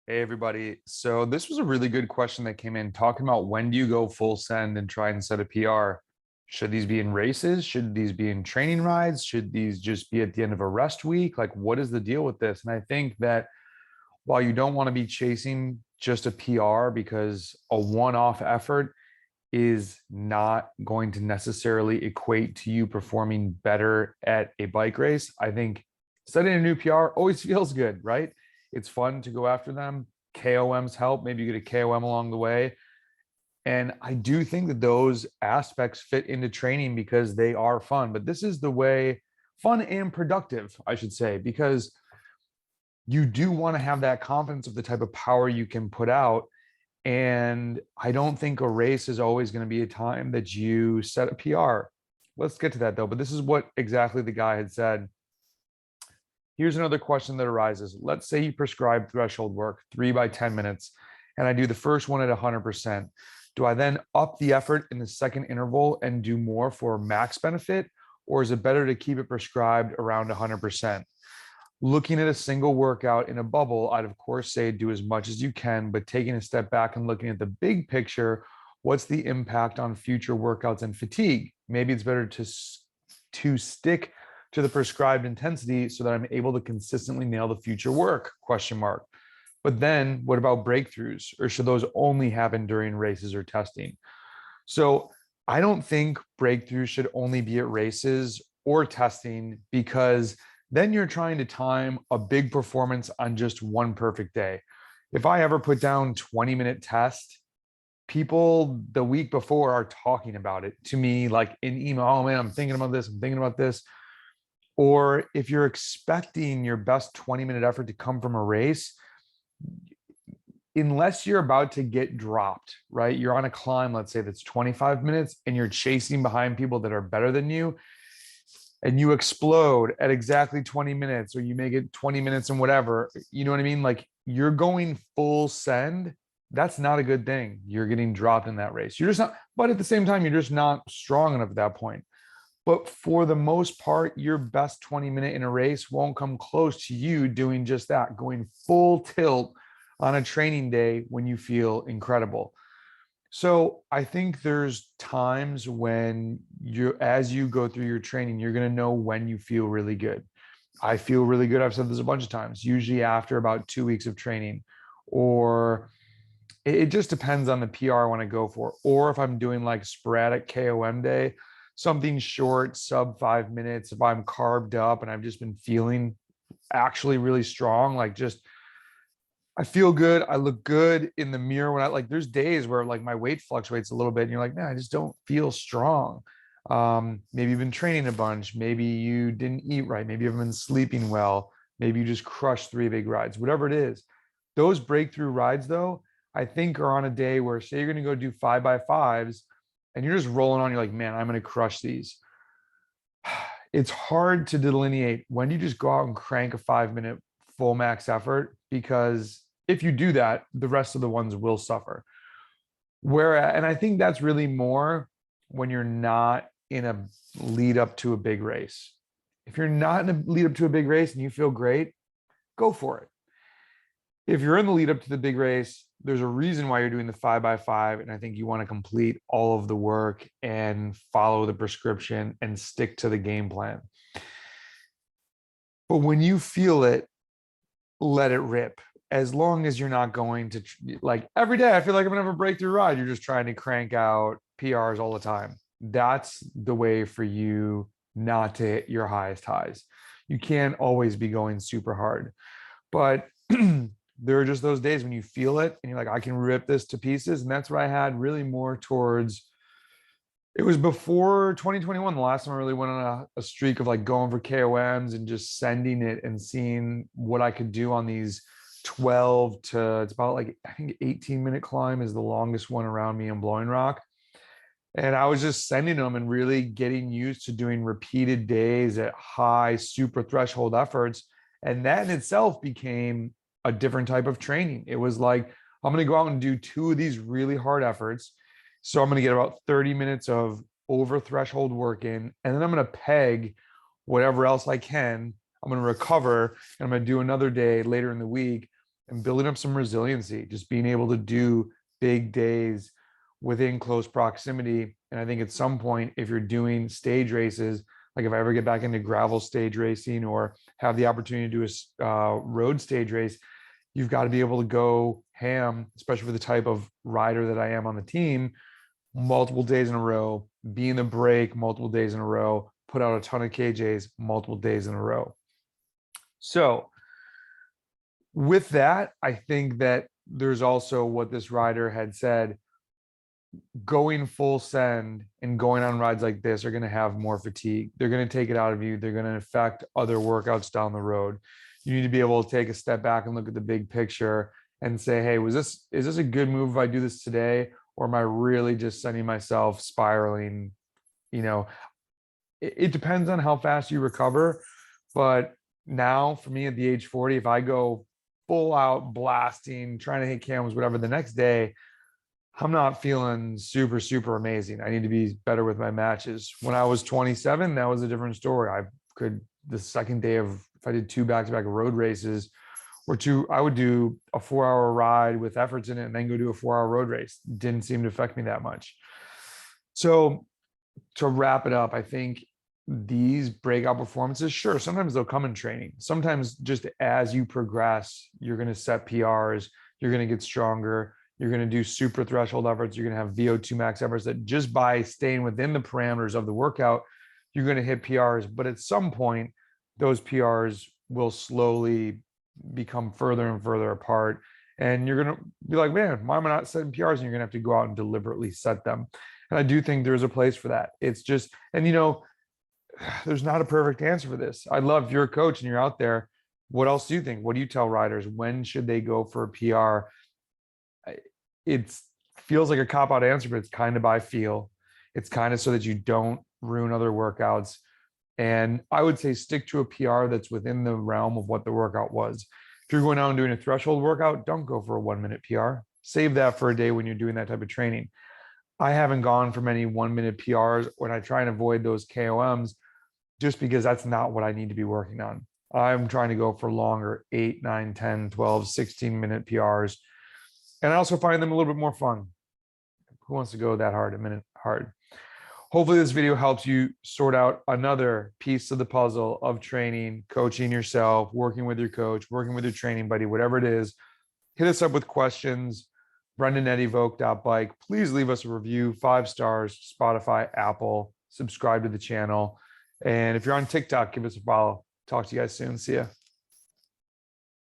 Hey everybody. So this was a really good question that came in talking about when do you go full send and try and set a PR? Should these be in races? Should these be in training rides? Should these just be at the end of a rest week? Like, what is the deal with this? And I think that while you don't want to be chasing just a PR because a one-off effort is not going to necessarily equate to you performing better at a bike race, I think setting a new PR always feels good, right? It's fun to go after them. KOMs help. Maybe you get a KOM along the way. And I do think that those aspects fit into training because they are fun. But this is the way, fun and productive, I should say, because you do want to have that confidence of the type of power you can put out. And I don't think a race is always going to be a time that you set a PR. Let's get to that though. But this is what exactly the guy had said. Here's another question that arises. Let's say you prescribe threshold work 3 by 10 minutes, and I do the first one at 100%. Do I then up the effort in the second interval and do more for max benefit? Or is it better to keep it prescribed around 100%? Looking at a single workout in a bubble, I'd of course say do as much as you can, but taking a step back and looking at the big picture, what's the impact on future workouts and fatigue? Maybe it's better to stick to the prescribed intensity so that I'm able to consistently nail the future work, question mark. But then what about breakthroughs, or should those only happen during races or testing? So I don't think breakthroughs should only be at races or testing, because then you're trying to time a big performance on just one perfect day. If I ever put down 20-minute test, people the week before are talking about it to me like in email. Oh man, I'm thinking about this. I'm thinking about this. Or if you're expecting your best 20-minute effort to come from a race, unless you're about to get dropped, right? You're on a climb, let's say that's 25 minutes, and you're chasing behind people that are better than you, and you explode at exactly 20 minutes, or you make it 20 minutes and whatever, you know what I mean? Like you're going full send. That's not a good thing. You're getting dropped in that race. You're just not, but at the same time, you're just not strong enough at that point. But for the most part, your best 20-minute in a race won't come close to you doing just that, going full tilt on a training day when you feel incredible. So I think there's times when as you go through your training, you're going to know when you feel really good. I feel really good. I've said this a bunch of times, usually after about 2 weeks of training, or it just depends on the PR I want to go for. Or if I'm doing like sporadic KOM day, something short, sub 5 minutes, if I'm carved up and I've just been feeling actually really strong, like just I feel good. I look good in the mirror when I like there's days where like my weight fluctuates a little bit and you're like, man, I just don't feel strong. Maybe you've been training a bunch, maybe you didn't eat right, maybe you haven't been sleeping well, maybe you just crushed 3 big rides, whatever it is. Those breakthrough rides though, I think are on a day where say you're gonna go do 5 by 5s and you're just rolling on, you're like, man, I'm gonna crush these. It's hard to delineate when you just go out and crank a 5 minute full max effort, because if you do that, the rest of the ones will suffer. And I think that's really more when you're not in a lead up to a big race. If you're not in a lead up to a big race and you feel great, go for it. If you're in the lead up to the big race, there's a reason why you're doing the 5 by 5. And I think you want to complete all of the work and follow the prescription and stick to the game plan. But when you feel it, let it rip. As long as you're not going to like every day, I feel like I'm gonna have a breakthrough ride. You're just trying to crank out PRs all the time. That's the way for you not to hit your highest highs. You can't always be going super hard, but there are just those days when you feel it and you're like, I can rip this to pieces. And that's what I had really more towards. It was before 2021, the last time I really went on a streak of like going for KOMs and just sending it and seeing what I could do on these 12 to, it's about like, I think 18-minute climb is the longest one around me in Blowing Rock. And I was just sending them and really getting used to doing repeated days at high super threshold efforts. And that in itself became a different type of training. It was like, I'm going to go out and do 2 of these really hard efforts. So I'm going to get about 30 minutes of over threshold work in, and then I'm going to peg whatever else I can. I'm going to recover and I'm going to do another day later in the week and building up some resiliency, just being able to do big days within close proximity. And I think at some point, if you're doing stage races, like if I ever get back into gravel stage racing or have the opportunity to do a road stage race, you've got to be able to go ham, especially for the type of rider that I am on the team, multiple days in a row, be in the break multiple days in a row, put out a ton of KJs multiple days in a row. So with that, I think that there's also what this rider had said, going full send and going on rides like this are going to have more fatigue. They're going to take it out of you. They're going to affect other workouts down the road. You need to be able to take a step back and look at the big picture and say, hey, is this a good move if I do this today? Or am I really just sending myself spiraling? You know, it depends on how fast you recover. But now for me at the age 40, if I go full out blasting, trying to hit cams, whatever, the next day, I'm not feeling super, super amazing. I need to be better with my matches. When I was 27, that was a different story. The second day of, if I did 2 back-to-back road races or 2, I would do a 4-hour ride with efforts in it and then go do a 4-hour road race. Didn't seem to affect me that much. So to wrap it up, I think these breakout performances, sure, sometimes they'll come in training. Sometimes just as you progress, you're going to set PRs, you're going to get stronger. You're going to do super threshold efforts. You're going to have VO2 max efforts that just by staying within the parameters of the workout, you're going to hit PRs. But at some point, those PRs will slowly become further and further apart. And you're going to be like, man, why am I not setting PRs? And you're going to have to go out and deliberately set them. And I do think there's a place for that. It's just, and there's not a perfect answer for this. I'd love if you're a coach and you're out there. What else do you think? What do you tell riders? When should they go for a PR? It feels like a cop-out answer, but it's kind of by feel. It's kind of so that you don't ruin other workouts. And I would say stick to a PR that's within the realm of what the workout was. If you're going out and doing a threshold workout, don't go for a 1-minute PR. Save that for a day when you're doing that type of training. I haven't gone for many 1-minute PRs when I try and avoid those KOMs, just because that's not what I need to be working on. I'm trying to go for longer 8, 9, 10, 12, 16-minute PRs. And I also find them a little bit more fun. Who wants to go that hard, a minute hard? Hopefully this video helps you sort out another piece of the puzzle of training, coaching yourself, working with your coach, working with your training buddy, whatever it is. Hit us up with questions. Brendan at EVOQ.bike. Please leave us a review, 5 stars, Spotify, Apple, subscribe to the channel. And if you're on TikTok, give us a follow. Talk to you guys soon. See ya.